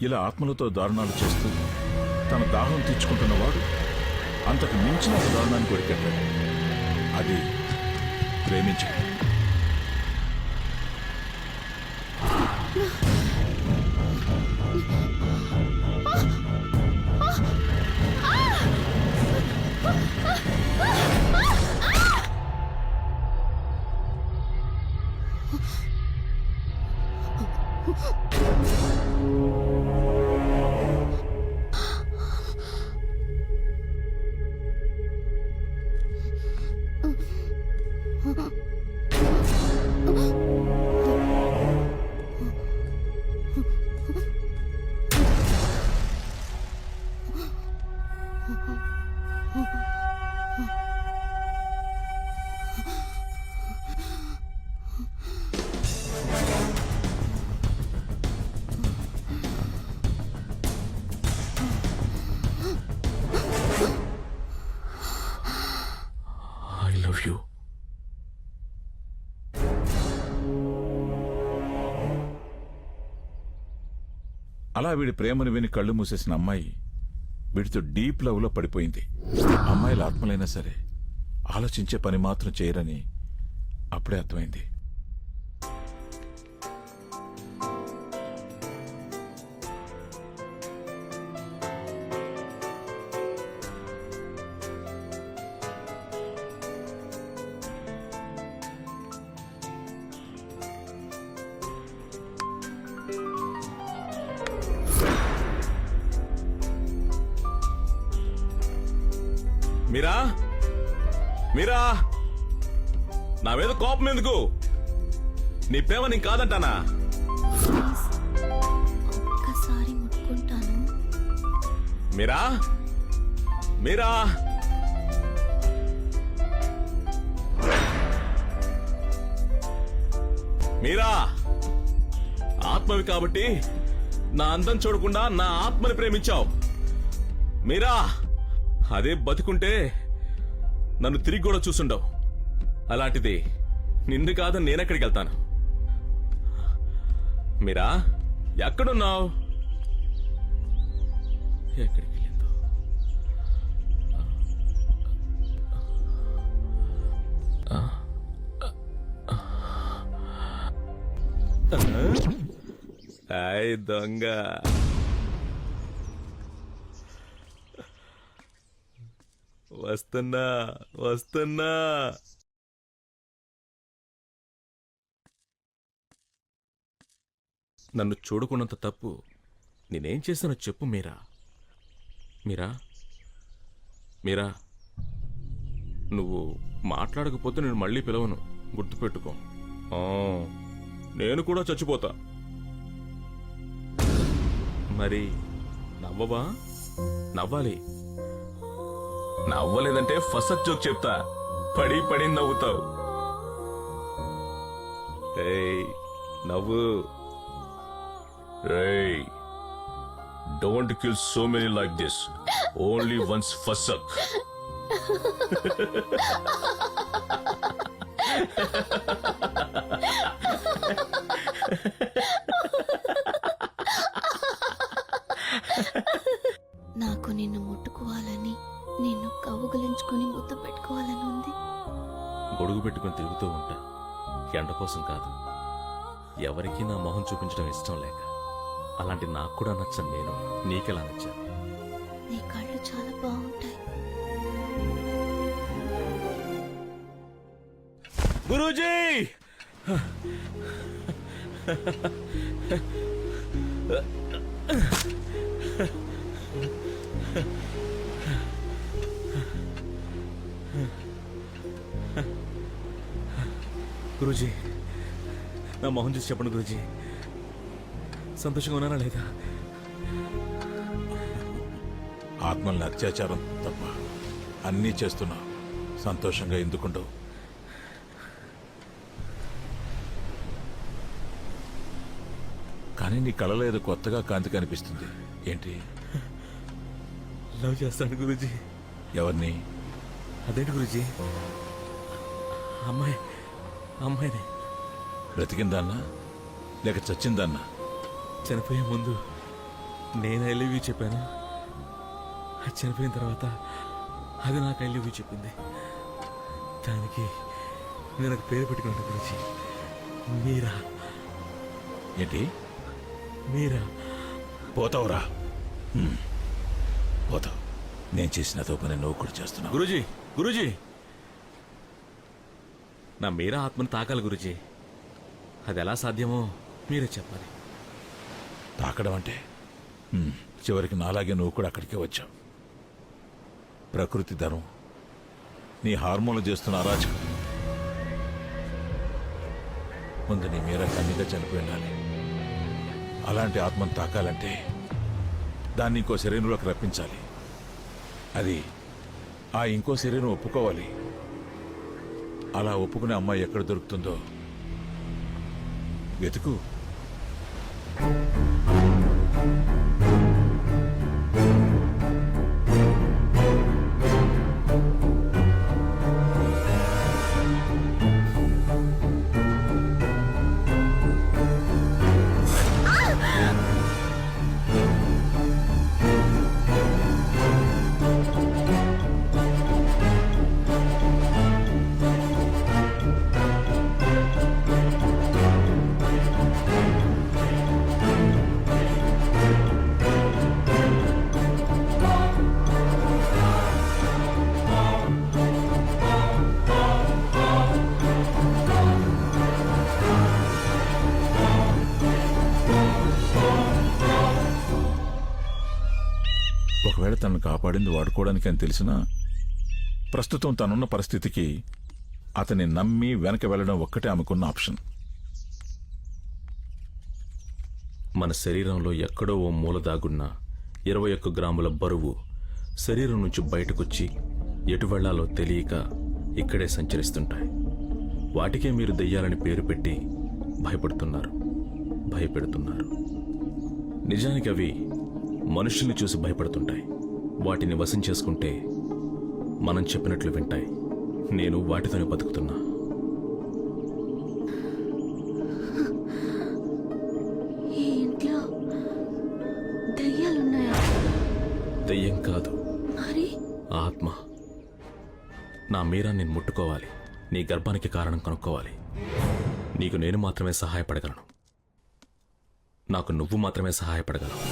ఇలా ఆత్మలతో దారుణాలు చేస్తూ తన దాహం తీర్చుకుంటున్నవాడు అంతకు మించిన ఒక దారుణాన్ని కొరికెట్టాడు. అది ప్రేమించడం. అలా వీడి ప్రేమను విని కళ్ళు మూసేసిన అమ్మాయి వీడితో డీప్ లవ్ లో పడిపోయింది. అమ్మాయిల ఆత్మలైనా సరే ఆలోచించే పని మాత్రం చేయరని అప్పుడే అర్థమైంది. మీరా మీరా నా మీద కోపం ఎందుకు? నీ ప్రేమ నీకు కాదంటానా? ఒక్కసారి ముట్టుకుంటాను. మీరా మీరా మీరా ఆత్మవి కాబట్టి నా అందం చూడకుండా నా ఆత్మని ప్రేమించావు. మీరా అదే బతికుంటే నన్ను తిరిగి కూడా చూసుండవు. అలాంటిది నిన్ను కాదని నేనెక్కడికి వెళ్తాను? మీరా ఎక్కడున్నావు? ఎక్కడికి వెళ్ళిందో? హాయ్ దొంగ. వస్తున్నా వస్తున్నా. నన్ను చూడకున్నంత తప్పు నేనేం చేశానో చెప్పు మీరా. మీరా మీరా నువ్వు మాట్లాడకపోతే నేను మళ్ళీ పిలవను, గుర్తుపెట్టుకో. నేను కూడా చచ్చిపోతా. మరి నవ్వవా? నవ్వాలి. నవ్వలేదంటే ఫస్ట్ జోక్ చెప్తా, పడి పడి నవ్వుతావు. ఏయ్ నవ్వు. రేయ్ don't kill so many like this, only once ఫసక్. నాకు నిన్ను ముట్టుకోవాలని, నిన్ను కవ్వుగలించుకుని ముద్దు పెట్టుకోవాలని ఉంది. గొడుగు పెట్టుకుని తిరుగుతూ ఉంటా, ఎండ కోసం కాదు. ఎవరికీ నా మొహం చూపించడం ఇష్టం లేక. అలాంటి నాకు కూడా నచ్చను నేను. నీకెలా నచ్చాను? నీ కళ్ళు చాలా బాగుంటాయి. గురూజీ! గురూజీ నా మొహం చూసి చెప్పండి గురూజీ, సంతోషంగా ఉన్నానా లేదా? ఆత్మల్ని అత్యాచారం తప్ప అన్నీ చేస్తున్నావు, సంతోషంగా ఎందుకుండవు? కానీ నీ కళలో ఏదో కొత్తగా కాంతి కనిపిస్తుంది. ఏంటి? లవ్ చేస్తాను గురూజీ. ఎవరిని? అదేంటి గురూజీ? అమ్మాయిని. బ్రతికిందన్నా లేక చచ్చిందన్నా? చనిపోయే ముందు నేను ఐ లవ్ యూ చెప్పాను, అది చనిపోయిన తర్వాత అది నాకు ఐ లవ్ యూ చెప్పింది. దానికి నేను ఒక పేరు పెట్టుకున్నాను గురించి, మీరా. ఏంటి మీరా? పోతావురా? పోతావు. నేను చేసిన పని నువ్వు కూడా చేస్తున్నావు. గురూజీ, గురూజీ, నా మీరా ఆత్మను తాకాలి గురూజీ. అది ఎలా సాధ్యమో మీరే చెప్పాలి. తాకడం అంటే చివరికి నాలాగే నువ్వు కూడా అక్కడికే వచ్చావు. ప్రకృతి ధర్మం, నీ హార్మోన్లు చేస్తున్న అరాచకం. ముందు నీ మీరా కన్నీగా చనిపోయి ఉండాలి. అలాంటి ఆత్మను తాకాలంటే దాన్ని ఇంకో శరీరంలోకి రప్పించాలి. అది ఆ ఇంకో శరీరం ఒప్పుకోవాలి. అలా ఒప్పుకునే అమ్మాయి ఎక్కడ దొరుకుతుందో వెతుకు. ఒకవేళ తనను కాపాడింది వాడుకోవడానికి అని తెలిసినా ప్రస్తుతం తనున్న పరిస్థితికి అతన్ని నమ్మి వెనక వెళ్ళడం ఒక్కటే ఆమెకున్న ఆప్షన్. మన శరీరంలో ఎక్కడో ఓ మూల దాగున్న 21 గ్రాముల బరువు శరీరం నుంచి బయటకొచ్చి ఎటు వెళ్లాలో తెలియక ఇక్కడే సంచరిస్తుంటాయి. వాటికే మీరు దెయ్యాలని పేరు పెట్టి భయపెడుతున్నారు. నిజానికి అవి మనుషుల్ని చూసి భయపడుతుంటాయి. వాటిని వశం చేసుకుంటే మనం చెప్పినట్లు వింటాయి. నేను వాటితోనే బతుకుతున్నా. ఈ ఇంట్లో దయ్యాలున్నాయా? దెయ్యం కాదు, మరి ఆత్మ. నా మీరా నేను ముట్టుకోవాలి, నీ గర్భానికి కారణం కనుక్కోవాలి. నీకు నేను మాత్రమే సహాయపడగలను, నాకు నువ్వు మాత్రమే సహాయపడగలవు.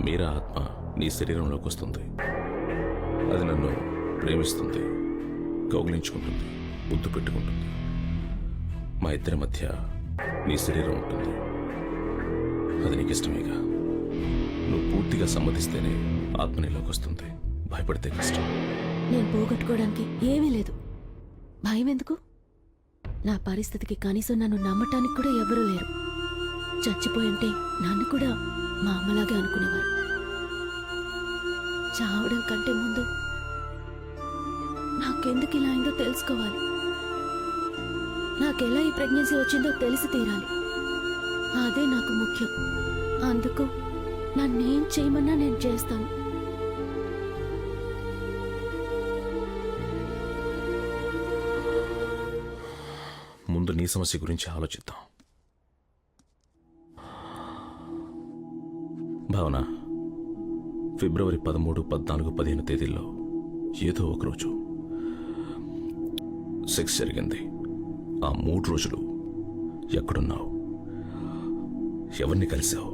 మీరా ఆత్మ నీ శరీరంలోకి వస్తుంది. అది నన్ను ప్రేమిస్తుంది, కౌగిలించుకుంటుంది, ముద్దు పెట్టుకుంటుంది. మా ఇద్దరి మధ్య నీ శరీరం ఉంటుంది. అది నీకు ఇష్టమేగా. నువ్వు పూర్తిగా సమ్మతిస్తేనే ఆత్మ నీలోకి వస్తుంది. భయపడితే కష్టం. నేను పోగొట్టుకోవడానికి ఏమీ లేదు. భయం ఎందుకు? నా పరిస్థితికి కనీసం నన్ను నమ్మటానికి కూడా ఎవరూ లేరు. చచ్చిపోయింటే నన్ను కూడా మా అమ్మలాగే అనుకునేవారు. చావడం కంటే ముందు నాకెందుకు ఇలా అయిందో తెలుసుకోవాలి. నాకెలా ఈ ప్రెగ్నెన్సీ వచ్చిందో తెలిసి తీరాలి. అదే నాకు ముఖ్యం. అందుకు నన్నేం చేయమన్నా నేను చేస్తాను. ముందు నీ సమస్య గురించి ఆలోచిద్దాం. భావన, ఫిబ్రవరి 13, 14, 15 తేదీల్లో ఏదో ఒకరోజు సెక్స్ జరిగింది. ఆ 3 రోజులు ఎక్కడున్నావు? ఎవరిని కలిసావు?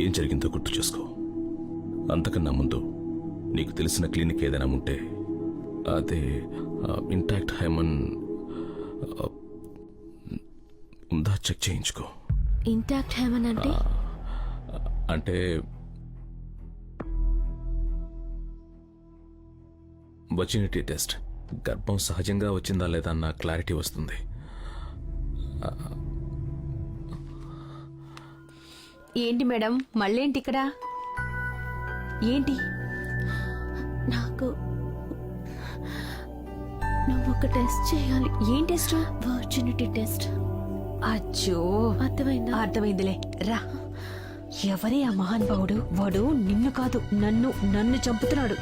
ఏం జరిగిందో గుర్తు చేసుకో. అంతకన్నా ముందు నీకు తెలిసిన క్లినిక్ ఏదైనా ఉంటే అదే ఇంటాక్ట్ హైమన్ ఉందా చెక్ చేయించుకో. ఇంటాక్ట్ హైమన్ అంటే? అంటే వచినిటీ టెస్ట్. గర్భం సహజంగా వచ్చిందా లేదా అన్న క్లారిటీ వస్తుంది. ఏంటి మేడం, మళ్ళేంటి ఇక్కడ? ఏంటి? నాకు నువ్వు ఒక టెస్ట్ చేయాలి. ఏం టెస్ట్? Virginity test. అచ్చో, అర్థమైందా? అర్థమైందిలే, రా. ఎవరే ఆ మహానుభావుడు? వాడు నిన్ను కాదు, నన్ను చంపుతున్నాడు.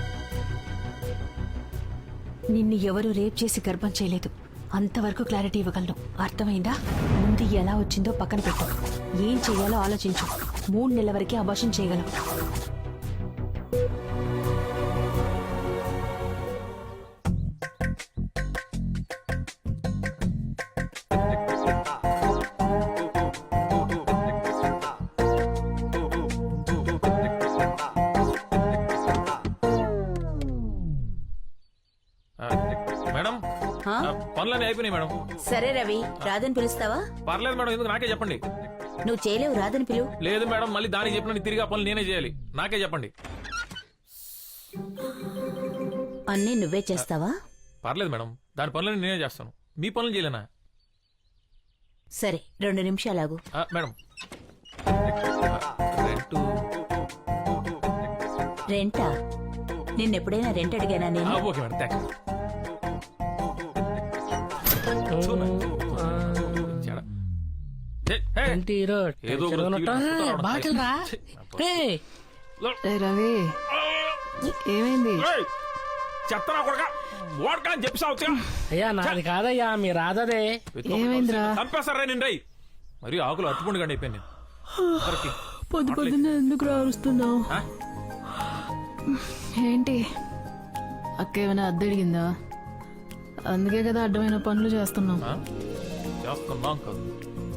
నిన్ను ఎవరు రేప్ చేసి గర్భం చేయలేదు. అంతవరకు క్లారిటీ ఇవ్వగలను. అర్థమైందా? ముందు ఎలా వచ్చిందో పక్కన పెట్టు. ఏం చేయాలో ఆలోచించు. 3 నెలల వరకే అబార్షన్ చేయగలం. మేడం పనులన్నీ అయిపోయినాయి మేడం. సరే రవి, రాదని పిలుస్తావా? పర్లేదు మేడం, ఎందుకు నాకే చెప్పండి. నువ్వు చేయలేవు, రాదని పిలువు. లేదు మేడం, మళ్ళీ దానికి చెప్పిన తిరిగి ఆ పనులు నేనే చేయాలి. నాకే చెప్పండి. అన్నీ నువ్వే చేస్తావా? పర్లేదు మేడం, దాని పనులన్నీ నేనే చేస్తాను. మీ పనులు చేయలేనా? సరే, 2 నిమిషాలు ఆగు. మేడం రెంటు రెంటా? నిన్నెప్పుడైనా రెంట్ అడిగానా నేను? Okay madam, thanks. ఏదో రవి ఏమైంది? చెత్తనా కొడక ఓడకా అని చెప్పి సాగుతా. అయ్యా నాది కాదయ్యా, మీ రాధదే. ఏమైందిరా? చంపేస్తారా నేను రై. మరి ఆకులు అట్టుకుండు గండి అయిపోయింది. పొద్దున్న ఎందుకు రారుస్తున్నావు? ఏంటి అక్క ఏమైనా అద్దె అడిగిందా? అందుకే కదా అడ్డమైన పనులు చేస్తున్నాం. చేస్తున్నాం కాదు,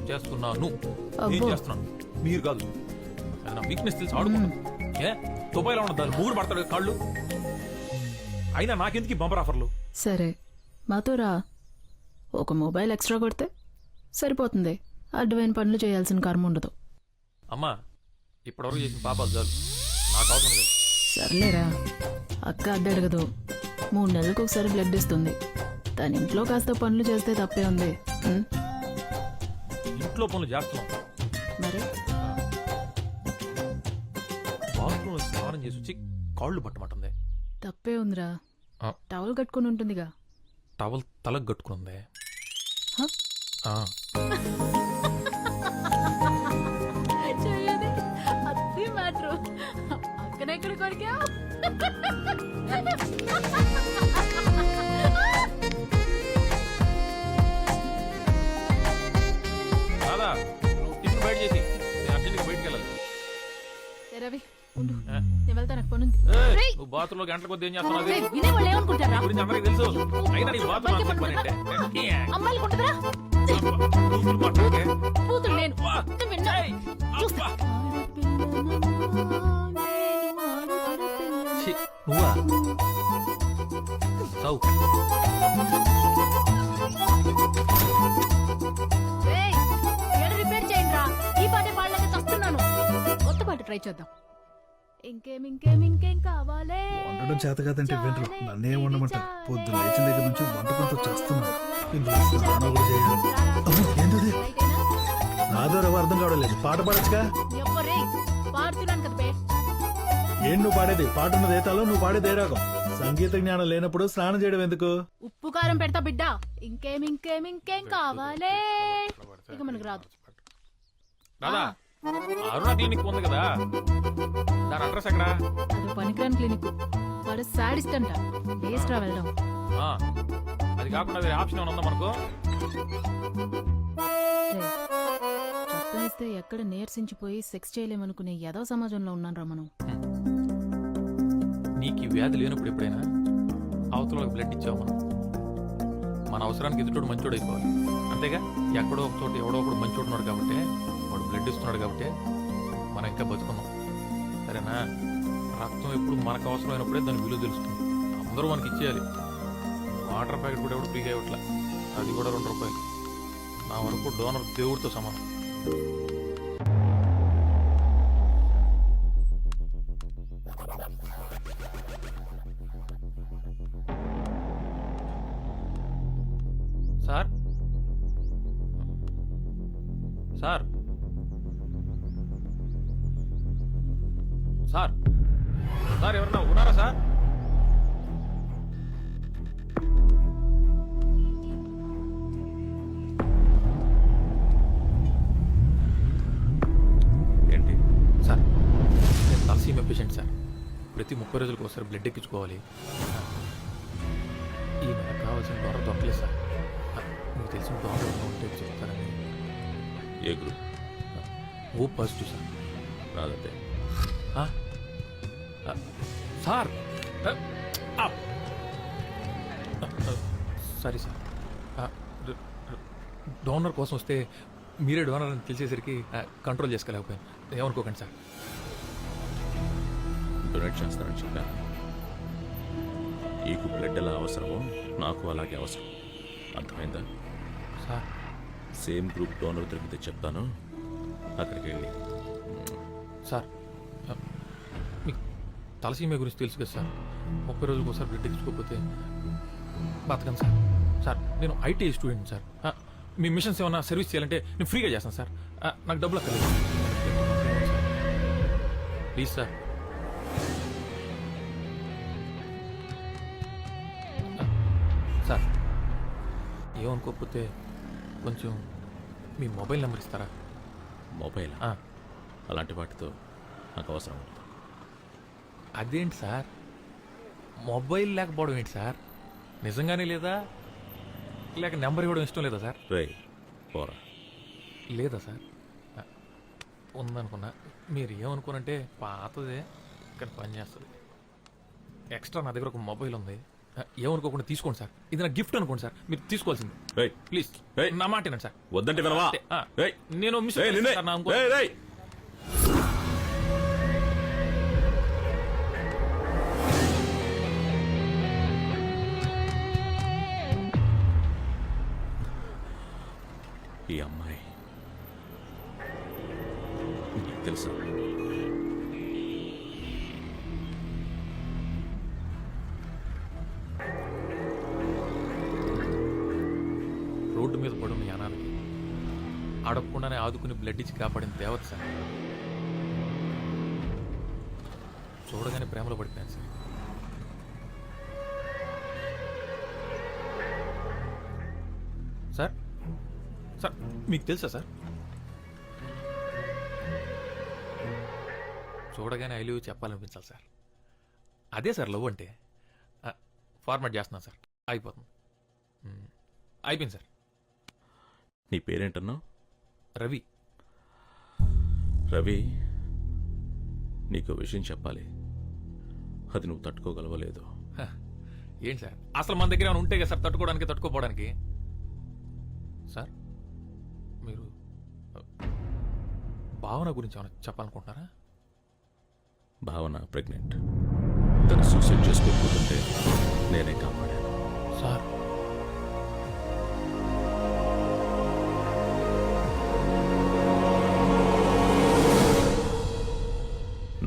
చేస్తున్నాను. అబ్బో. నేను చేస్తున్నాను, మీరు కాదు. అది నా వీక్నెస్ తెలిసి ఆడుకుంటాను. ఏ దుబాయ్లో ఉన్న దాన్ని మూడు పడతాడు కాళ్ళు. అయినా నాకెందుకు ఈ బంపర్ ఆఫర్లు? సరే మాతో రా, ఒక మొబైల్ ఎక్స్ట్రా కొడితే సరిపోతుంది. అడ్డమైన పనులు చేయాల్సిన కర్మ ఉండదు. అమ్మా ఇప్పటివరకు చేసిన పాపాలు చాలు, నాకు అవసరం లేదు. సర్లేరా, అక్క అద్దె అడగదు. 3 నెలలకు ఒకసారి బ్లడ్ ఇస్తుంది. తన ఇంట్లో కాస్త పనులు చేస్తే తప్పే ఉంది. ఇంట్లో పనులు చేస్తున్నాం. మరి బాత్రూమ్ స్నానం చేసి వచ్చి కాళ్ళు పట్టమంటుంది. తప్పే ఉందిరా, ఆ. టవల్ కట్టుకుని ఉంటుందిగా. టవల్ తలకు కట్టుకుంది. హ? అక్కడెక్కడ కొరికా? రాదా టిఫిన్ బయట చేసి నేను అర్జెంట్గా బయటికి వెళ్ళాలి. రవి ఉండు, నేను వెళ్తాను, నాకు పనుంది. నువ్వు బాత్రూంలో గంటల కొద్ది ఏం చేస్తున్నావు? అది వినేవాళ్ళు ఏమనుకుంటారా? నీ గురించి అందరికీ తెలుసు. అయినా నీ బాత్రూమ్ అంత పని అంటే అమ్మాయిలు కుంటుందిరా, కూతురు మాట్లాడితే కూతురు నేను. నువ్వు విన్నా? చూస్తా. ఛీ, నువ్వా చౌ ఏయ్, ఏడు రిపేర్ చేయండి రా. ఈ పాటే పాడలేక చస్తున్నాను. కొత్త పాట ట్రై చేద్దాం. ఇంకేం కావాలే? వండడం చేత కాదంటే వినరు. నన్నే ఉండమంటారు. పొద్దున్న లేచిన దగ్గర నుంచి వంట కొంత చేస్తున్నాను. ఇందులో స్నానం కూడా చేయాలి. అమ్మో, ఏంటది? నాదో రవ్వ అర్థం కావడం పాట పాడచ్చుగా. ఎవ్వరే పాడుతున్నాను కదా బే. ఏం నువ్వు పాడేది? పాట ఉన్నది ఏ తాలో, నువ్వు పాడేది ఏ రాగం? సంగీత జ్ఞానం లేనప్పుడు స్నానం చేయడం ఎందుకు? ఉప్పు కారం పెడతా బిడ్డ. ఇంకేం కావాలే? ఇక మనకు రాదు. రాదా అరుణ క్లినిక్ ఉంది కదా, దాని అడ్రస్ ఎక్కడా? అది పనికిరాని క్లినిక్. వాడు సాడిస్ట్ అంట. వేస్ట్ రా వెళ్దాం. అది కాకుండా వేరే ఆప్షన్ ఏమైనా ఉందా మనకు? చెప్పనిస్తే ఎక్కడ నీరసించిపోయి సెక్స్ చేయలేమనుకునే ఏదో సమాజంలో ఉన్నాను రా మనం. నీకు ఈ వ్యాధి లేనప్పుడు ఎప్పుడైనా అవతల బ్లడ్ ఇచ్చావు మనం. మన అవసరానికి ఎదుటోడు మంచోడు అయిపోవాలి, అంతేగా? ఎక్కడో ఒక చోట ఎవడో ఒకడు మంచోడు ఉన్నాడు కాబట్టి, వాడు బ్లడ్ ఇస్తున్నాడు కాబట్టి మనం ఇంకా బతుకున్నాం. సరేనా? రక్తం ఎప్పుడు మనకు అవసరమైనప్పుడే దాని విలువ తెలుస్తుంది. అందరూ మనకి ఇచ్చేయాలి. వాటర్ ప్యాకెట్ కూడా ఎవడు ఫ్రీగా ఇవ్వట్లా, అది కూడా 2 రూపాయలు. నా వరకు డోనర్ దేవుడితో సమానం. సార్ సార్ సార్ సార్ ఎవరన్నా ఉన్నారా సార్? ఏంటి సార్? నేను తలసీమ పేషెంట్ సార్. ప్రతి 30 రోజులకు ఒకసారి బ్లడ్ ఎక్కించుకోవాలి. కావాల్సిన డోనర్ దొరకలేదు సార్. మీకు తెలిసిన డోనర్ ఏమైనా ఉంటే చెప్తారని. ఏ గ్రూప్? O positive sir. రాదంటే ఆ? Sir sorry sir. డోనర్ కోసం వస్తే మీరే డోనర్ అని తెలిసేసరికి కంట్రోల్ చేసుకోలేకపోయాను. ఏమనుకోకండి సార్. డొనేట్ చేస్తానని చెప్పాను. నీకు బ్లడ్ ఎలా అవసరమో నాకు అలాగే అవసరం. అర్థమైందా? సార్ సేమ్ గ్రూప్ డోనర్ దొరికితే చెప్తాను, అక్కడికి వెళ్ళి. సార్ మీకు తలసీమ గురించి తెలుసు కదా సార్. 30 రోజులకు ఒకసారి బ్లడ్ తెచ్చుకోకపోతే బతకను సార్. సార్ నేను IT student sir. Me machines ఏమైనా సర్వీస్ చేయాలంటే నేను ఫ్రీగా చేస్తాను సార్. నాకు డబ్బులు అక్కర్లేదు. Please sir. సార్ ఏమనుకోకపోతే కొంచెం మీ మొబైల్ నెంబర్ ఇస్తారా? మొబైల్ అలాంటి వాటితో నాకు అవసరం ఉండదు. అదేంటి సార్, మొబైల్ లేకపోవడం ఏంటి సార్? నిజంగానే లేదా, లేక నెంబర్ ఇవ్వడం ఇష్టం లేదా సార్? రే పోరా. లేదా సార్? ఉందనుకున్నా. మీరు ఏమనుకోనంటే పాతదే కానీ పని చేస్తుంది. ఎక్స్ట్రా నా దగ్గర ఒక మొబైల్ ఉంది. ఏమనుకోకుండా తీసుకోండి సార్. ఇది నా గిఫ్ట్ అనుకోండి సార్. మీరు తీసుకోవాల్సింది. రేయ్, ప్లీజ్ రేయ్. నా మాట వినండి సార్. వద్దంటే వినవా? రేయ్, నేను మిస్ రేయ్, నిన్నే. సార్, నా ఇంకో- రేయ్, రేయ్. ఈ అమ్మాయి నీకు తెలుసా? రోడ్డు మీద పడున్న యానానికి అడగకుండానే ఆదుకుని బ్లడ్ ఇచ్చి కాపాడిన దేవత సార్. చూడగానే ప్రేమలో పడిపోయాను సార్. సార్ సార్ మీకు తెలుసా సార్? చూడగానే ఐ లవ్ యూ చెప్పాలనిపించాలి సార్. అదే సార్ లవ్ అంటే. ఫార్మాట్ చేస్తున్నాను సార్. అయిపోతుంది. అయిపోయింది సార్. నీ పేరేంటన్నావు? రవి. రవి, నీకు విషయం చెప్పాలి. అది నువ్వు తట్టుకోగలవలేదు. హ, ఏంటి సార్, అసలు మన దగ్గర ఏమైనా ఉంటే కదా సార్ తట్టుకోవడానికి తట్టుకోపోవడానికి. సార్ మీరు భావన గురించి ఏమైనా చెప్పాలనుకుంటున్నారా? భావన ప్రెగ్నెంట్. తను సూసైడ్ చేసుకోకపోతుంటే నేనే కాపాడాను. సార్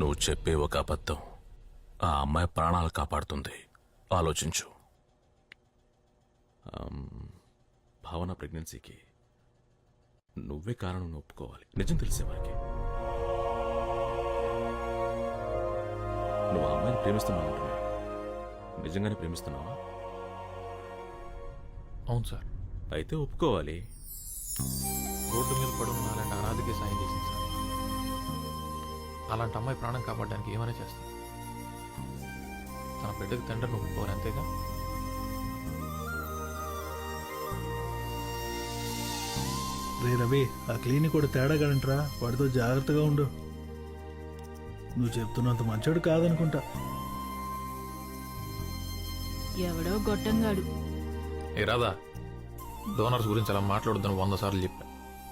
నువ్వు చెప్పే ఒక అబద్ధం ఆ అమ్మాయి ప్రాణాలు కాపాడుతుంది. ఆలోచించు. భావన ప్రెగ్నెన్సీకి నువ్వే కారణం ఒప్పుకోవాలి, నిజం తెలిసేవారికి. నువ్వు ఆ అమ్మాయిని ప్రేమిస్తున్నావు అంటున్నా. నిజంగానే ప్రేమిస్తున్నావా? అవును సార్. అయితే ఒప్పుకోవాలి. రోడ్డు మీద పడున్న అలాంటి అనాథకి సాయం చేసింది సార్. అలాంటి అమ్మాయి ప్రాణం కాపాడడానికి ఏమైనా చేస్తాను. తన బిడ్డకి తండ్రిని ఒప్పుకోవాలి, అంతేగా. రే రవి, ఆ క్లినిక్ కూడా తేడాగాడంట్రా. వాడితో జాగ్రత్తగా ఉండు. నువ్వు చెప్తున్నంత మంచోడు కాదనుకుంటా. ఎవడో గొట్టంగాడు. ఏ రాదా, డోనర్స్ గురించి అలా మాట్లాడొద్దని 100 సార్లు చెప్పా.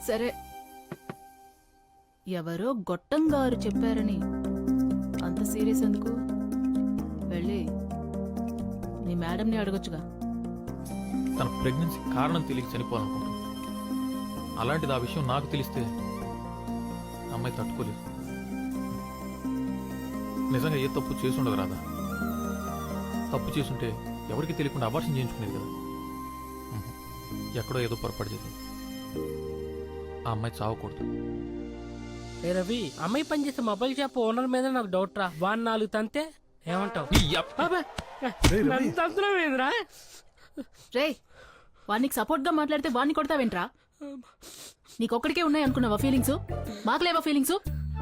సరే, ఎవరో గొట్టంగారు చెప్పారని అంత సీరియస్ ఎందుకు? వెళ్ళి నీ మేడంని అడగొచ్చుగా. తన ప్రెగ్నెన్సీ కారణం తెలియక చనిపోవాలనుకుంటున్నాను. అలాంటిది ఆ విషయం నాకు తెలిస్తే అమ్మాయి తట్టుకోలేదు. నిజంగా ఏ తప్పు చేసి ఉండదు రాదా. తప్పు చేసుంటే ఎవరికి తెలియకుండా అబార్షన్ చేయించుకునేది కదా. ఎక్కడో ఏదో పొరపాటు జరిగింది. ఆ అమ్మాయి చావకూడదు. ఏ రవి, అమ్మాయి పనిచేసే మొబైల్ షాప్ ఓనర్ మీద నాకు డౌట్ రా. వాన్ 4 తంతే ఏమంటావు? తంతులేదురా. రే, వాడికి సపోర్ట్ గా మాట్లాడితే వాడిని కొడతావేంట్రా? నీకొక్కడికే ఉన్నాయి అనుకున్నావా ఫీలింగ్స్? మాకు లేవా ఫీలింగ్స్?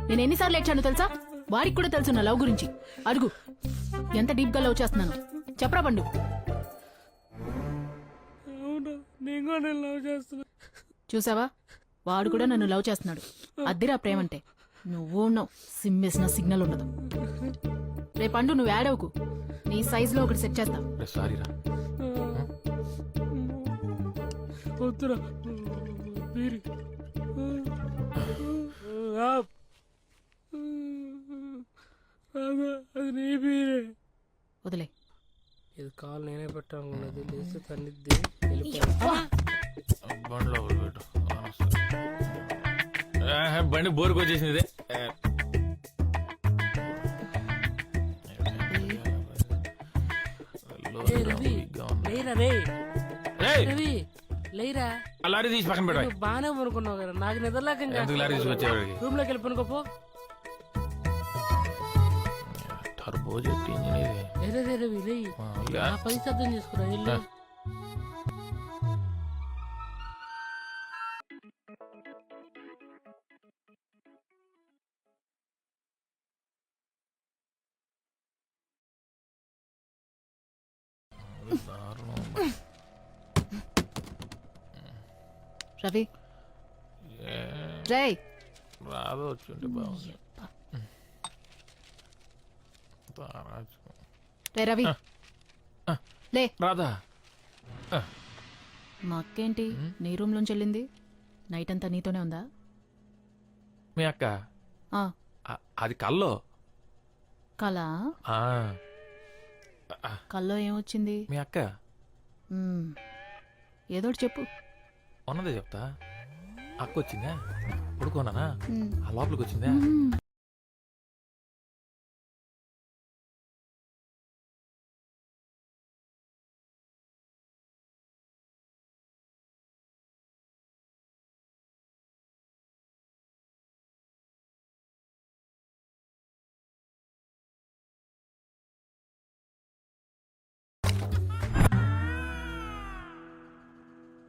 నేను ఎన్నిసార్లు ఏడ్చాను తెలుసా? వాడికి కూడా తెలుసు నా లవ్ గురించి. అడుగు, ఎంత డీప్ గా లవ్ చేస్తున్నాను. చెప్పరా పండు. కూడా నేను లవ్ చేస్తున్నా. చూసావా వాడు కూడా నన్ను లవ్ చేస్తున్నాడు. అద్దిరా ప్రేమంటే. నువ్వు ఉన్నావు సిమ్మేసిన సిగ్నల్ ఉండదు. రేపండు నువ్వు యాడవుకు, నీ సైజులో ఒకటి సెట్ చేస్తా. రే సారీ రా. వద్దురా బీరి. అది నీ బీరే. వదిలే. ఇది కాలు నేనే పెట్టాలన్నది లేస్తే తన్నిద్ది బండిలో పెట్టు. బండి బోరుకు వచ్చేసింది ఇదే. లేరా రే రవి లేరా. ఆ లారీ తీసి పక్కన పెట్టాలి. నువ్వు బాగానే అనుకున్నావు కదా, నాకు నిద్రలేక ఎందుకు లారీ తీసుకొచ్చేవాడికి? రూమ్ లోకి వెళ్ళిపోనుకోపో. టర్బో జెట్ ఇంజిన్ ఇది. లేరే రవి లే, నా పని అర్థం చేసుకురా ఇల్లు. రవి జై రాదు వచ్చుంటే బాగుంది. రే రవి లే. రాదా? మా అక్కేంటి నీ రూమ్ లోంచి వెళ్ళింది? నైట్ అంతా నీతోనే ఉందా? మీ అక్క ఆ, అది కల్లో. కళ ఆ, కల్లో ఏమొచ్చింది? మీ అక్క మ్మ్. ఏదోటి చెప్పు. ఉన్నదే చెప్తా. అక్క వచ్చిందా? పడుకోనానా? మ్మ్. ఆ లోపలికి వచ్చిందా? మ్మ్.